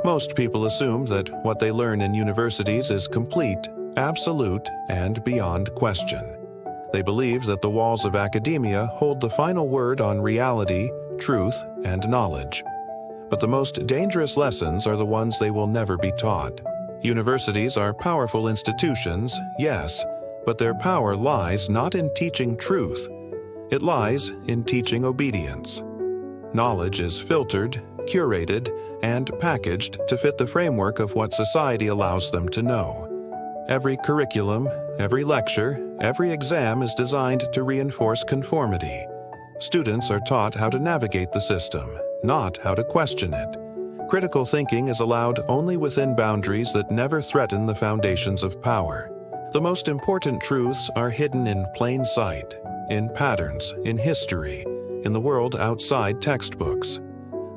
Most people assume that what they learn in universities is complete, absolute, and beyond question. They believe that the walls of academia hold the final word on reality, truth, and knowledge. But the most dangerous lessons are the ones they will never be taught. Universities are powerful institutions, yes, but their power lies not in teaching truth. It lies in teaching obedience. Knowledge is filtered, curated, and packaged to fit the framework of what society allows them to know. Every curriculum, every lecture, every exam is designed to reinforce conformity. Students are taught how to navigate the system, not how to question it. Critical thinking is allowed only within boundaries that never threaten the foundations of power. The most important truths are hidden in plain sight, in patterns, in history, in the world outside textbooks.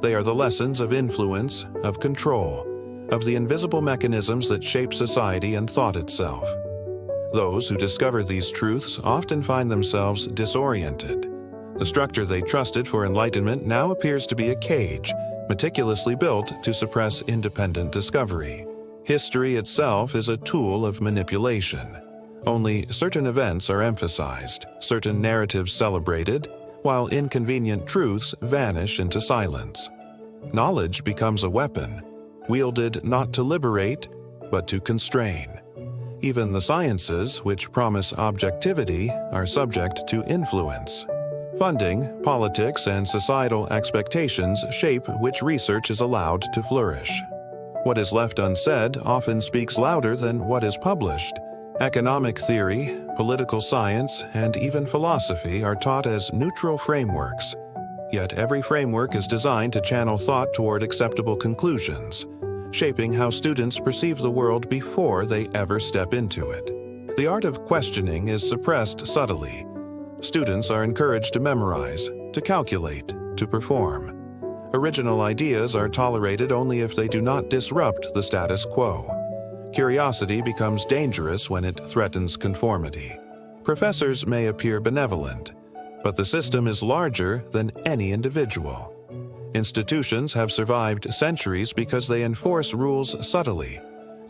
They are the lessons of influence, of control, of the invisible mechanisms that shape society and thought itself. Those who discover these truths often find themselves disoriented. The structure they trusted for enlightenment now appears to be a cage, meticulously built to suppress independent discovery. History itself is a tool of manipulation. Only certain events are emphasized, certain narratives celebrated, while inconvenient truths vanish into silence. Knowledge becomes a weapon, wielded not to liberate, but to constrain. Even the sciences, which promise objectivity, are subject to influence. Funding, politics, and societal expectations shape which research is allowed to flourish. What is left unsaid often speaks louder than what is published. Economic theory, political science, and even philosophy are taught as neutral frameworks. Yet every framework is designed to channel thought toward acceptable conclusions, shaping how students perceive the world before they ever step into it. The art of questioning is suppressed subtly. Students are encouraged to memorize, to calculate, to perform. Original ideas are tolerated only if they do not disrupt the status quo. Curiosity becomes dangerous when it threatens conformity. Professors may appear benevolent, but the system is larger than any individual. Institutions have survived centuries because they enforce rules subtly,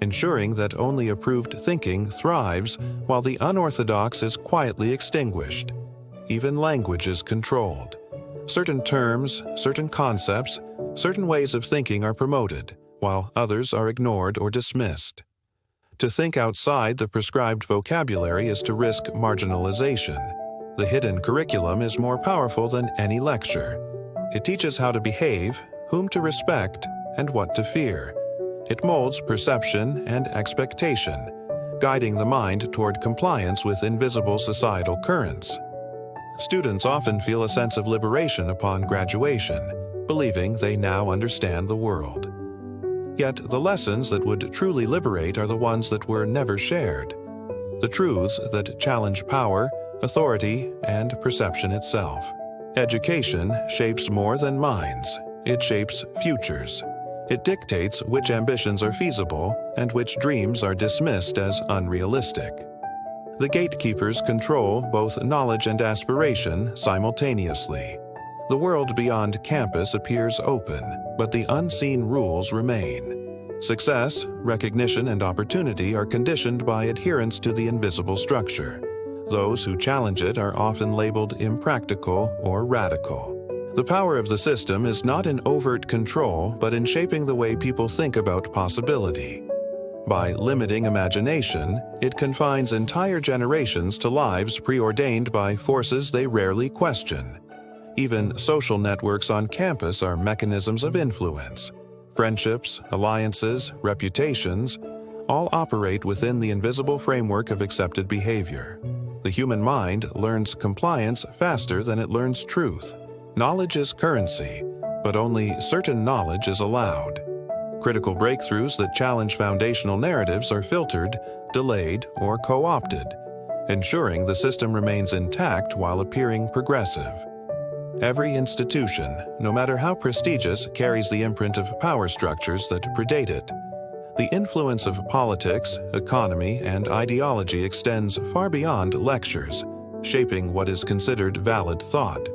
ensuring that only approved thinking thrives while the unorthodox is quietly extinguished. Even language is controlled. Certain terms, certain concepts, certain ways of thinking are promoted, while others are ignored or dismissed. To think outside the prescribed vocabulary is to risk marginalization. The hidden curriculum is more powerful than any lecture. It teaches how to behave, whom to respect, and what to fear. It molds perception and expectation, guiding the mind toward compliance with invisible societal currents. Students often feel a sense of liberation upon graduation, believing they now understand the world. Yet the lessons that would truly liberate are the ones that were never shared. The truths that challenge power, authority, and perception itself. Education shapes more than minds. It shapes futures. It dictates which ambitions are feasible and which dreams are dismissed as unrealistic. The gatekeepers control both knowledge and aspiration simultaneously. The world beyond campus appears open, but the unseen rules remain. Success, recognition, and opportunity are conditioned by adherence to the invisible structure. Those who challenge it are often labeled impractical or radical. The power of the system is not in overt control, but in shaping the way people think about possibility. By limiting imagination, it confines entire generations to lives preordained by forces they rarely question. Even social networks on campus are mechanisms of influence. Friendships, alliances, reputations, all operate within the invisible framework of accepted behavior. The human mind learns compliance faster than it learns truth. Knowledge is currency, but only certain knowledge is allowed. Critical breakthroughs that challenge foundational narratives are filtered, delayed, or co-opted, ensuring the system remains intact while appearing progressive. Every institution, no matter how prestigious, carries the imprint of power structures that predate it. The influence of politics, economy, and ideology extends far beyond lectures, shaping what is considered valid thought.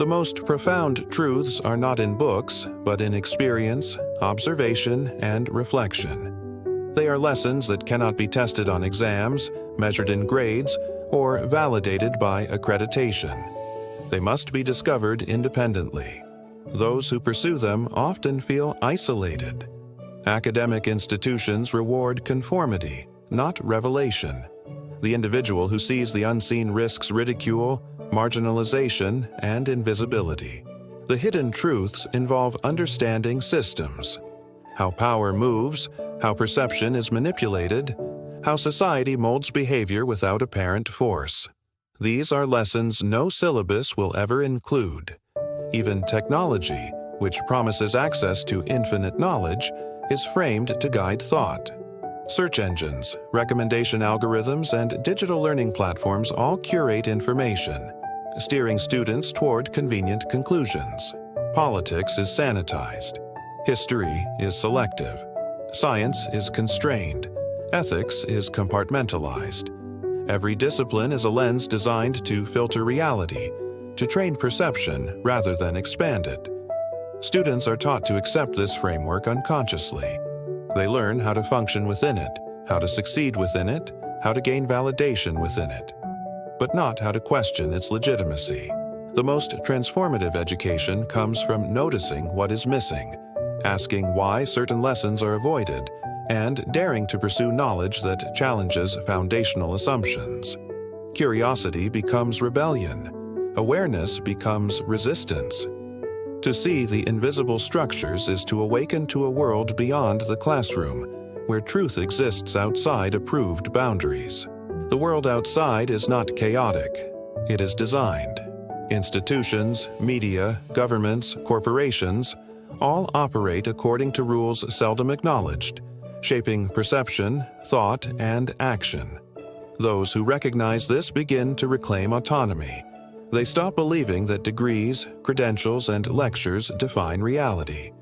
The most profound truths are not in books, but in experience, observation, and reflection. They are lessons that cannot be tested on exams, measured in grades, or validated by accreditation. They must be discovered independently. Those who pursue them often feel isolated. Academic institutions reward conformity, not revelation. The individual who sees the unseen risks ridicule, marginalization, and invisibility. The hidden truths involve understanding systems, how power moves, how perception is manipulated, how society molds behavior without apparent force. These are lessons no syllabus will ever include. Even technology, which promises access to infinite knowledge, is framed to guide thought. Search engines, recommendation algorithms, and digital learning platforms all curate information, steering students toward convenient conclusions. Politics is sanitized. History is selective. Science is constrained. Ethics is compartmentalized. Every discipline is a lens designed to filter reality, to train perception rather than expand it. Students are taught to accept this framework unconsciously. They learn how to function within it, how to succeed within it, how to gain validation within it, but not how to question its legitimacy. The most transformative education comes from noticing what is missing, asking why certain lessons are avoided, and daring to pursue knowledge that challenges foundational assumptions. Curiosity becomes rebellion. Awareness becomes resistance. To see the invisible structures is to awaken to a world beyond the classroom, where truth exists outside approved boundaries. The world outside is not chaotic. It is designed. Institutions, media, governments, corporations all operate according to rules seldom acknowledged, shaping perception, thought, and action. Those who recognize this begin to reclaim autonomy. They stop believing that degrees, credentials, and lectures define reality.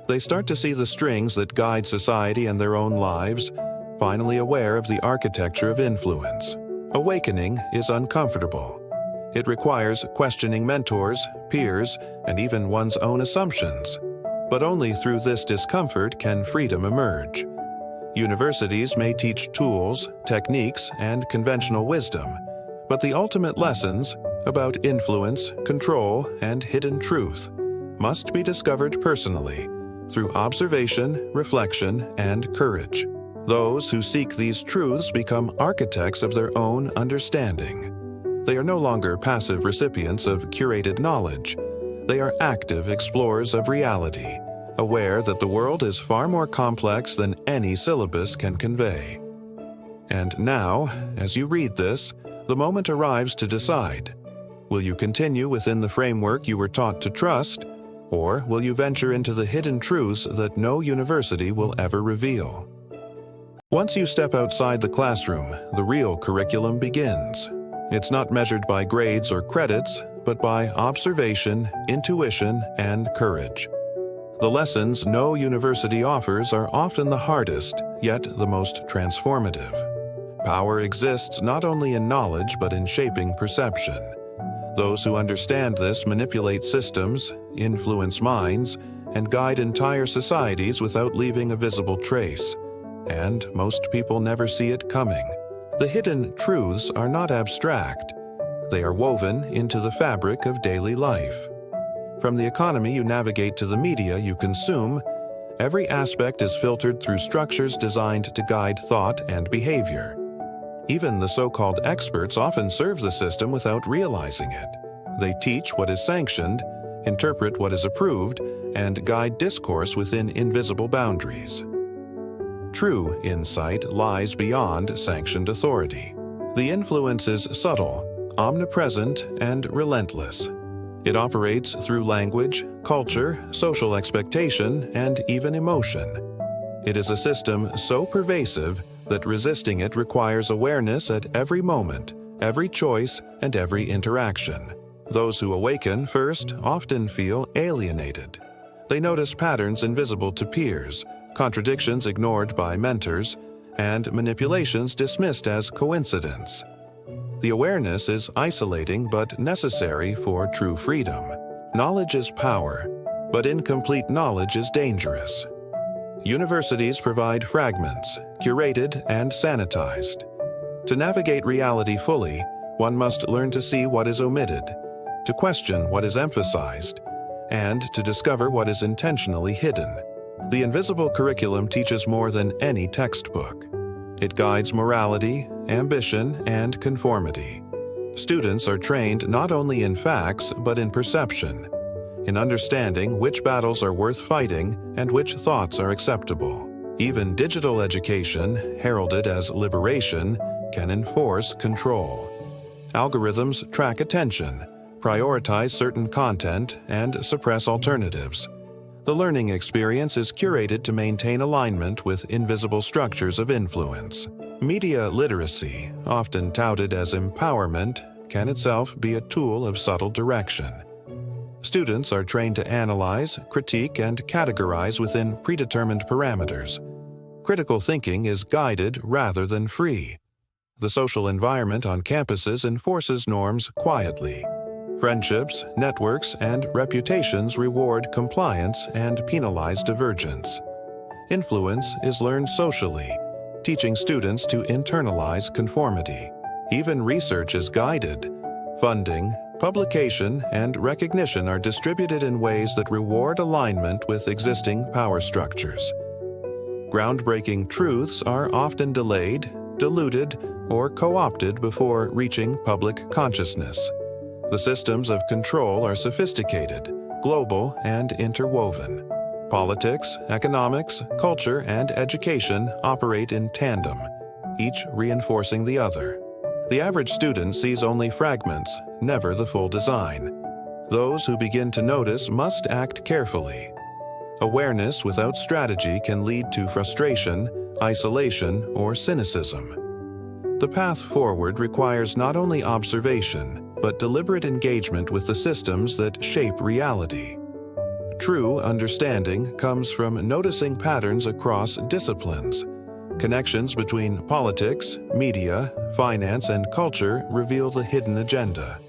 They start to see the strings that guide society and their own lives, finally aware of the architecture of influence. Awakening is uncomfortable. It requires questioning mentors, peers, and even one's own assumptions. But only through this discomfort can freedom emerge. Universities may teach tools, techniques, and conventional wisdom, but the ultimate lessons about influence, control, and hidden truth must be discovered personally through observation, reflection, and courage. Those who seek these truths become architects of their own understanding. They are no longer passive recipients of curated knowledge. They are active explorers of reality, aware that the world is far more complex than any syllabus can convey. And now, as you read this, the moment arrives to decide. Will you continue within the framework you were taught to trust, or will you venture into the hidden truths that no university will ever reveal? Once you step outside the classroom, the real curriculum begins. It's not measured by grades or credits, but by observation, intuition, and courage. The lessons no university offers are often the hardest, yet the most transformative. Power exists not only in knowledge but in shaping perception. Those who understand this manipulate systems, influence minds, and guide entire societies without leaving a visible trace. And most people never see it coming. The hidden truths are not abstract. They are woven into the fabric of daily life. From the economy you navigate to the media you consume, every aspect is filtered through structures designed to guide thought and behavior. Even the so-called experts often serve the system without realizing it. They teach what is sanctioned, interpret what is approved, and guide discourse within invisible boundaries. True insight lies beyond sanctioned authority. The influence is subtle, omnipresent, and relentless. It operates through language, culture, social expectation, and even emotion. It is a system so pervasive that resisting it requires awareness at every moment, every choice, and every interaction. Those who awaken first often feel alienated. They notice patterns invisible to peers, contradictions ignored by mentors, and manipulations dismissed as coincidence. The awareness is isolating but necessary for true freedom. Knowledge is power, but incomplete knowledge is dangerous. Universities provide fragments, curated and sanitized. To navigate reality fully, one must learn to see what is omitted, to question what is emphasized, and to discover what is intentionally hidden. The invisible curriculum teaches more than any textbook. It guides morality, ambition, and conformity. Students are trained not only in facts but in perception, in understanding which battles are worth fighting and which thoughts are acceptable. Even digital education, heralded as liberation, can enforce control. Algorithms track attention, prioritize certain content, and suppress alternatives. The learning experience is curated to maintain alignment with invisible structures of influence. Media literacy, often touted as empowerment, can itself be a tool of subtle direction. Students are trained to analyze, critique, and categorize within predetermined parameters. Critical thinking is guided rather than free. The social environment on campuses enforces norms quietly. Friendships, networks, and reputations reward compliance and penalize divergence. Influence is learned socially, teaching students to internalize conformity. Even research is guided. Funding, publication, and recognition are distributed in ways that reward alignment with existing power structures. Groundbreaking truths are often delayed, diluted, or co-opted before reaching public consciousness. The systems of control are sophisticated, global, and interwoven. Politics, economics, culture, and education operate in tandem, each reinforcing the other. The average student sees only fragments, never the full design. Those who begin to notice must act carefully. Awareness without strategy can lead to frustration, isolation, or cynicism. The path forward requires not only observation, but deliberate engagement with the systems that shape reality. True understanding comes from noticing patterns across disciplines. Connections between politics, media, finance, and culture reveal the hidden agenda.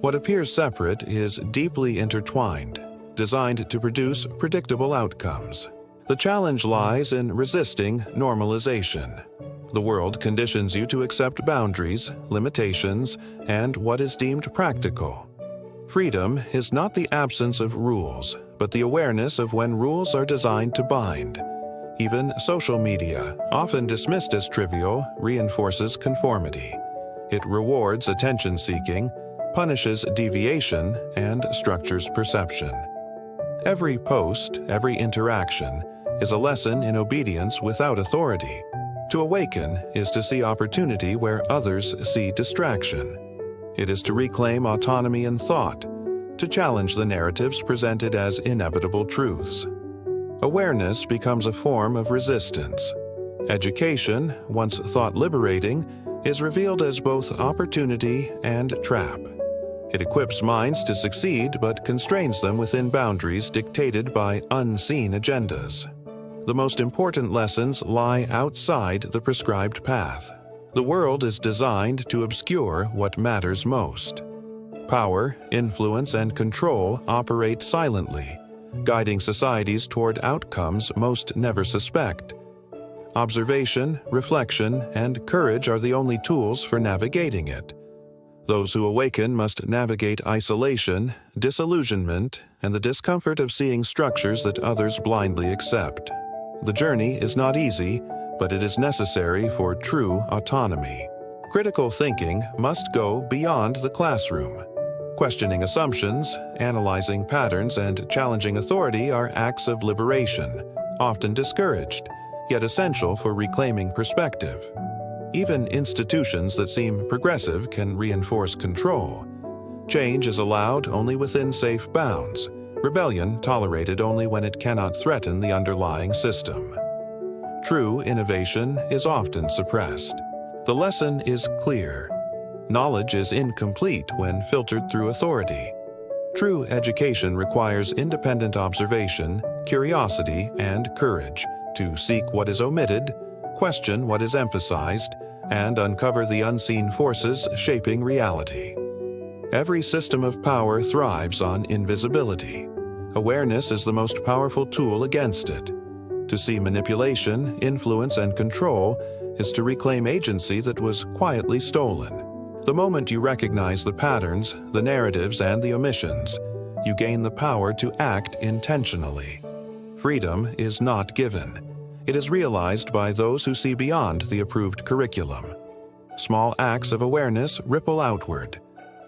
What appears separate is deeply intertwined, designed to produce predictable outcomes. The challenge lies in resisting normalization. The world conditions you to accept boundaries, limitations, and what is deemed practical. Freedom is not the absence of rules, but the awareness of when rules are designed to bind. Even social media, often dismissed as trivial, reinforces conformity. It rewards attention-seeking, punishes deviation, and structures perception. Every post, every interaction, is a lesson in obedience without authority. To awaken is to see opportunity where others see distraction. It is to reclaim autonomy in thought, to challenge the narratives presented as inevitable truths. Awareness becomes a form of resistance. Education, once thought liberating, is revealed as both opportunity and trap. It equips minds to succeed but constrains them within boundaries dictated by unseen agendas. The most important lessons lie outside the prescribed path. The world is designed to obscure what matters most. Power, influence, and control operate silently, guiding societies toward outcomes most never suspect. Observation, reflection, and courage are the only tools for navigating it. Those who awaken must navigate isolation, disillusionment, and the discomfort of seeing structures that others blindly accept. The journey is not easy, but it is necessary for true autonomy. Critical thinking must go beyond the classroom. Questioning assumptions, analyzing patterns, and challenging authority are acts of liberation, often discouraged, yet essential for reclaiming perspective. Even institutions that seem progressive can reinforce control. Change is allowed only within safe bounds. Rebellion tolerated only when it cannot threaten the underlying system. True innovation is often suppressed. The lesson is clear. Knowledge is incomplete when filtered through authority. True education requires independent observation, curiosity, and courage to seek what is omitted, question what is emphasized, and uncover the unseen forces shaping reality. Every system of power thrives on invisibility. Awareness is the most powerful tool against it. To see manipulation, influence, and control is to reclaim agency that was quietly stolen. The moment you recognize the patterns, the narratives, and the omissions, you gain the power to act intentionally. Freedom is not given. It is realized by those who see beyond the approved curriculum. Small acts of awareness ripple outward.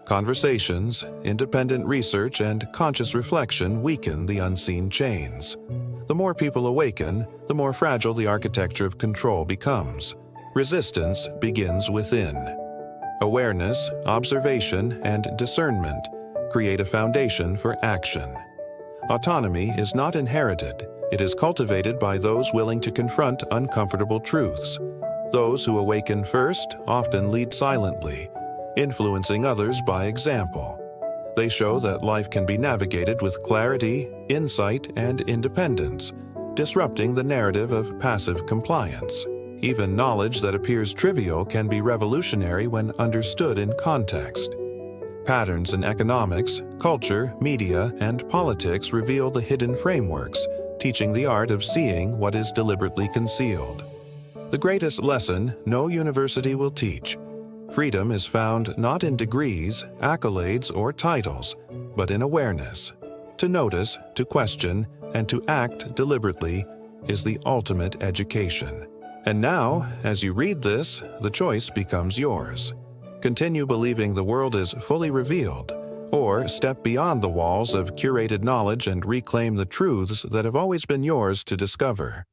Conversations, independent research, and conscious reflection weaken the unseen chains. The more people awaken, the more fragile the architecture of control becomes. Resistance begins within. Awareness, observation, and discernment create a foundation for action. Autonomy is not inherited. It is cultivated by those willing to confront uncomfortable truths. Those who awaken first often lead silently, influencing others by example. They show that life can be navigated with clarity, insight, and independence, disrupting the narrative of passive compliance. Even knowledge that appears trivial can be revolutionary when understood in context. Patterns in economics, culture, media, and politics reveal the hidden frameworks, teaching the art of seeing what is deliberately concealed. The greatest lesson no university will teach. Freedom is found not in degrees, accolades, or titles, but in awareness. To notice, to question, and to act deliberately is the ultimate education. And now, as you read this, the choice becomes yours. Continue believing the world is fully revealed, or step beyond the walls of curated knowledge and reclaim the truths that have always been yours to discover.